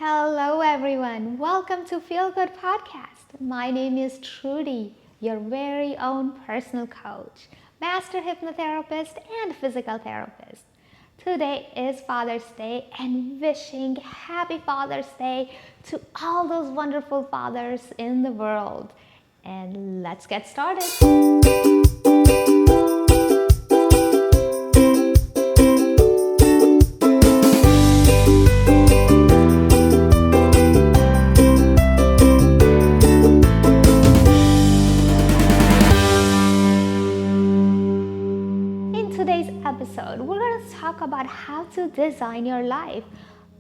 Hello everyone, welcome to Feel Good Podcast. My name is Trudy, your very own personal coach, master hypnotherapist and physical therapist. Today is Father's Day and wishing happy Father's Day to all those wonderful fathers in the world. And let's get started. Episode, we're going to talk about how to design your life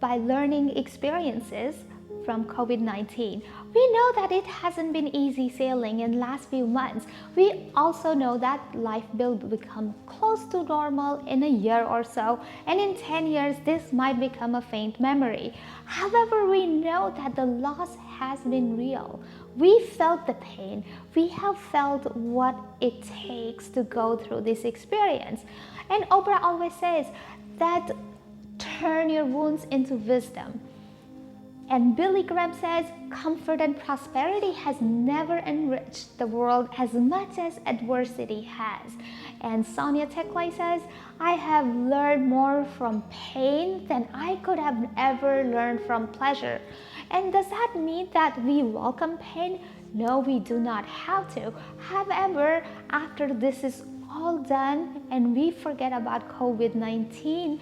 by learning experiences from COVID-19. We know that it hasn't been easy sailing in the last few months. We also know that life will become close to normal in a year or so, and in 10 years this might become a faint memory. However, we know that the loss has been real. We felt the pain. We have felt what it takes to go through this experience. And Oprah always says that turn your wounds into wisdom. And Billy Graham says comfort and prosperity has never enriched the world as much as adversity has. And Sonia Teklay says, I have learned more from pain than I could have ever learned from pleasure. And does that mean that we welcome pain? No, we do not have to. However, after this is all done and we forget about COVID-19,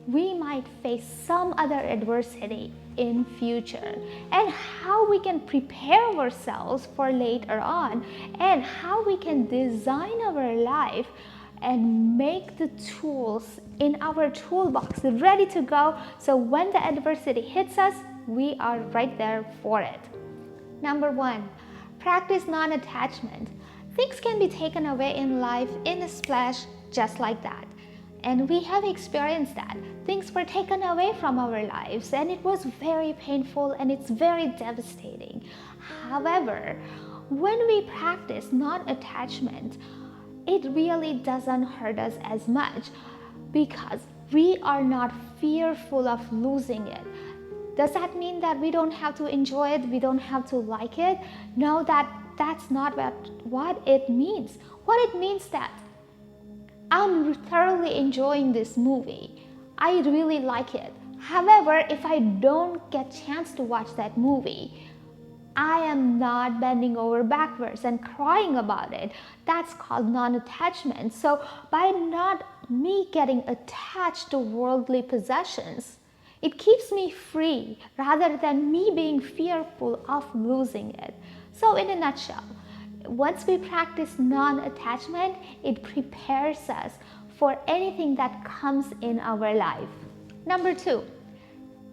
we might face some other adversity in future, and how we can prepare ourselves for later on, and how we can design our life and make the tools in our toolbox ready to go, so when the adversity hits us, we are right there for it. Number 1, practice non-attachment. Things can be taken away in life in a splash just like that. And we have experienced that. Things were taken away from our lives and it was very painful and it's very devastating. However, when we practice non-attachment, it really doesn't hurt us as much because we are not fearful of losing it. Does that mean that we don't have to enjoy it? We don't have to like it? No, that's not what it means. What it means that I'm thoroughly enjoying this movie. I really like it. However, if I don't get a chance to watch that movie, I am not bending over backwards and crying about it. That's called non-attachment. So by not me getting attached to worldly possessions, it keeps me free rather than me being fearful of losing it. So in a nutshell, once we practice non-attachment, it prepares us for anything that comes in our life. Number 2,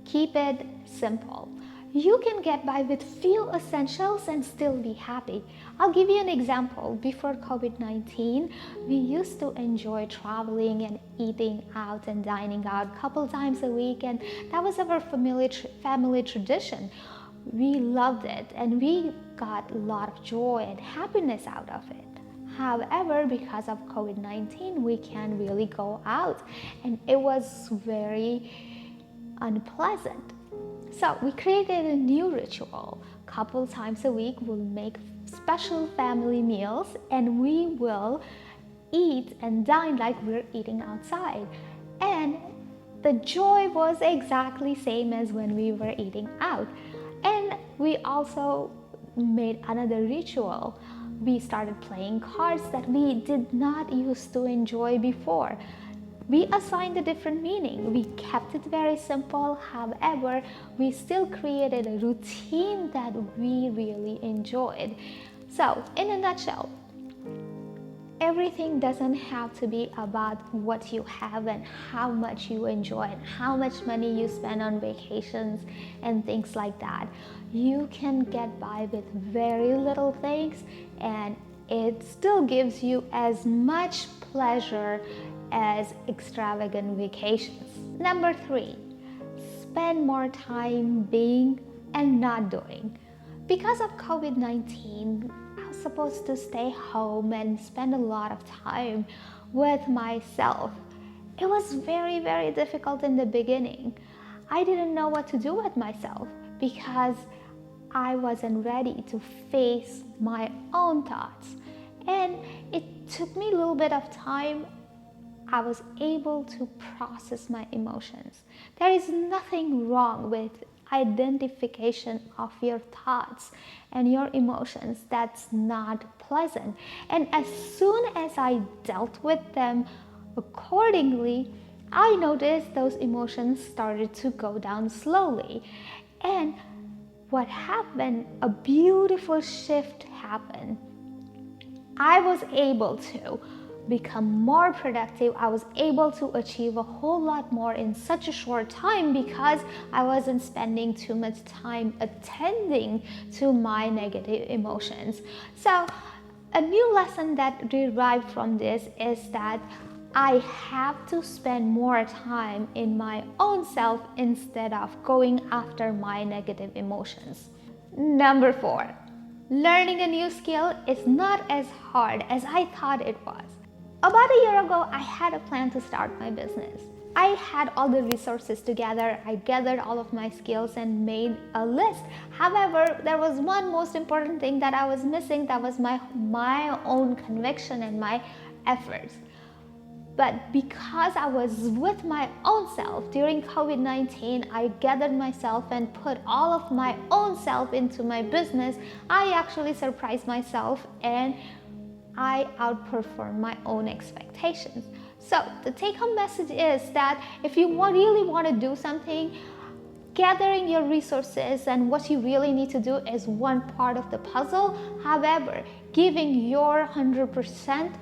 keep it simple. You can get by with few essentials and still be happy. I'll give you an example. Before COVID-19, we used to enjoy traveling and eating out and dining out a couple times a week, and that was our family tradition. We loved it and we got a lot of joy and happiness out of it. However, because of COVID-19, we can't really go out and it was very unpleasant. So we created a new ritual. A couple times a week, we'll make special family meals and we will eat and dine like we're eating outside. And the joy was exactly same as when we were eating out. And we also made another ritual. We started playing cards that we did not used to enjoy before. We assigned a different meaning. We kept it very simple. However, we still created a routine that we really enjoyed. So, in a nutshell, everything doesn't have to be about what you have and how much you enjoy and how much money you spend on vacations and things like that. You can get by with very little things and it still gives you as much pleasure as extravagant vacations. Number 3, spend more time being and not doing. Because of COVID-19, I was supposed to stay home and spend a lot of time with myself. It was very, very difficult in the beginning. I didn't know what to do with myself because I wasn't ready to face my own thoughts. And it took me a little bit of time. I was able to process my emotions. There is nothing wrong with identification of your thoughts and your emotions that's not pleasant. And as soon as I dealt with them accordingly, I noticed those emotions started to go down slowly. And what happened, a beautiful shift happened. I was able to become more productive. I was able to achieve a whole lot more in such a short time because I wasn't spending too much time attending to my negative emotions. So a new lesson that derived from this is that I have to spend more time in my own self instead of going after my negative emotions. Number 4, learning a new skill is not as hard as I thought it was. About a year ago, I had a plan to start my business. I had all the resources together. I gathered all of my skills and made a list. However, there was one most important thing that I was missing. That was my own conviction and my efforts. But because I was with my own self during COVID-19, I gathered myself and put all of my own self into my business. I actually surprised myself and I outperformed my own expectations. So the take-home message is that if you really want to do something, gathering your resources and what you really need to do is one part of the puzzle. However, giving your 100%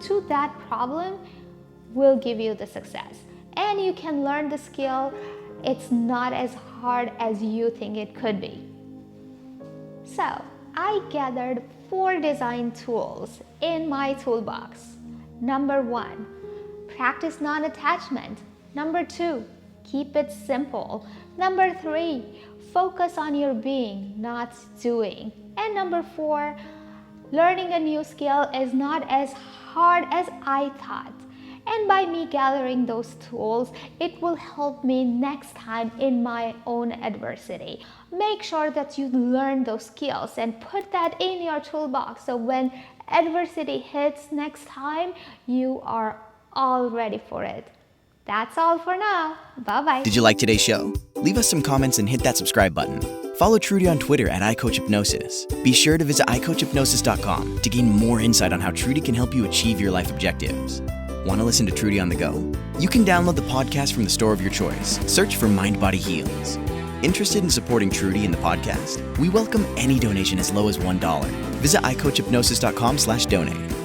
to that problem will give you the success. And you can learn the skill. It's not as hard as you think it could be. So I gathered 4 design tools in my toolbox. Number 1, practice non-attachment. Number 2, keep it simple. Number 3, focus on your being, not doing. And number 4, learning a new skill is not as hard as I thought. And by me gathering those tools, it will help me next time in my own adversity. Make sure that you learn those skills and put that in your toolbox so when adversity hits next time, you are all ready for it. That's all for now. Bye-bye. Did you like today's show? Leave us some comments and hit that subscribe button. Follow Trudy on Twitter at icoachhypnosis. Be sure to visit icoachhypnosis.com to gain more insight on how Trudy can help you achieve your life objectives. Want to listen to Trudy on the go? You can download the podcast from the store of your choice. Search for Mind Body Heals. Interested in supporting Trudy and the podcast? We welcome any donation as low as $1. Visit icoachhypnosis.com/donate.